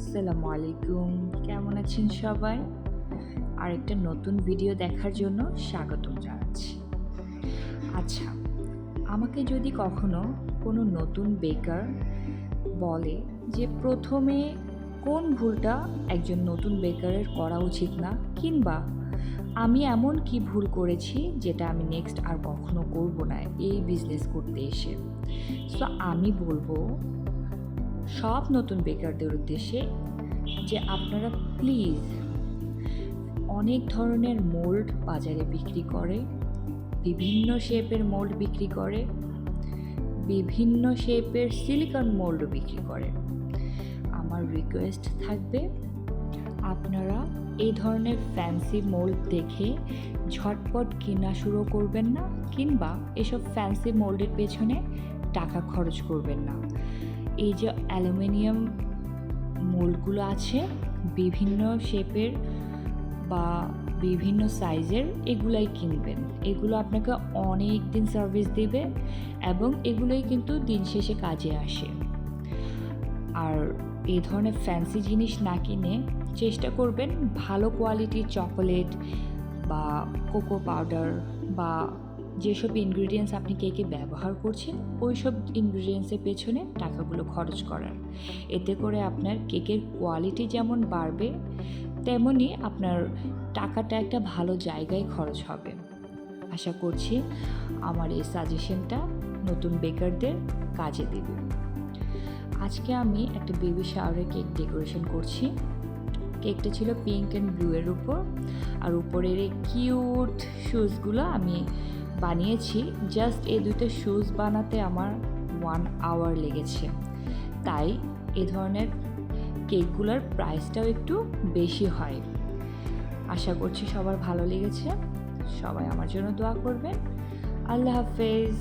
আসসালামু আলাইকুম, কেমন আছেন সবাই? আরেকটা নতুন ভিডিও দেখার জন্য স্বাগতম জানাচ্ছি। আচ্ছা, আমাকে যদি কখনো কোনো নতুন বেকার বলে যে প্রথমে কোন ভুলটা একজন নতুন বেকারের করা উচিত না, কিংবা আমি এমন কি ভুল করেছি যেটা আমি নেক্সট আর কখনো করব না এই বিজনেস করতে এসে, সো আমি বলবো সব নতুন বেকারদের উদ্দেশ্যে যে আপনারা প্লিজ, অনেক ধরনের মোল্ড বাজারে বিক্রি করে, বিভিন্ন শেপের মোল্ড বিক্রি করে, বিভিন্ন শেপের সিলিকন মোল্ডও বিক্রি করে। আমার রিকোয়েস্ট থাকবে আপনারা এই ধরনের ফ্যান্সি মোল্ড দেখে ঝটপট কেনা শুরু করবেন না, কিংবা এসব ফ্যান্সি মোল্ডের পেছনে টাকা খরচ করবেন না। এই যে অ্যালুমিনিয়াম মোল্ডগুলো আছে বিভিন্ন শেপের বা বিভিন্ন সাইজের, এগুলাই কিনবেন। এগুলো আপনাকে অনেক দিন সার্ভিস দিবে এবং এগুলোই কিন্তু দিন শেষে কাজে আসে। আর এই ধরনের ফ্যান্সি জিনিস না কিনে চেষ্টা করবেন ভালো কোয়ালিটির চকোলেট বা কোকো পাউডার বা যেসব ইনগ্রিডিয়েন্টস আপনি কেকে ব্যবহার করছেন ওই সব ইনগ্রিডিয়েন্টসের পেছনে টাকাগুলো খরচ করার। এতে করে আপনার কেকের কোয়ালিটি যেমন বাড়বে, তেমনি আপনার টাকাটা একটা ভালো জায়গায় খরচ হবে। আশা করছি আমার এই সাজেশনটা নতুন বেকারদের কাজে দেবে। আজকে আমি একটা বেবি শাওয়ারে কেক ডেকোরেশন করছি। কেকটা ছিল পিঙ্ক অ্যান্ড ব্লু এর উপর, আর উপরের এই কিউট শুজগুলো আমি বানিয়েছি। জাস্ট এই দুটো শুজ বানাতে আমার 1 আওয়ার লেগেছে। তাই এ ধরনের কেকগুলোর প্রাইসটাও একটু বেশি হয়। আশা করছি সবার ভালো লেগেছে। সবাই আমার জন্য দোয়া করবেন। আল্লাহ হাফেজ।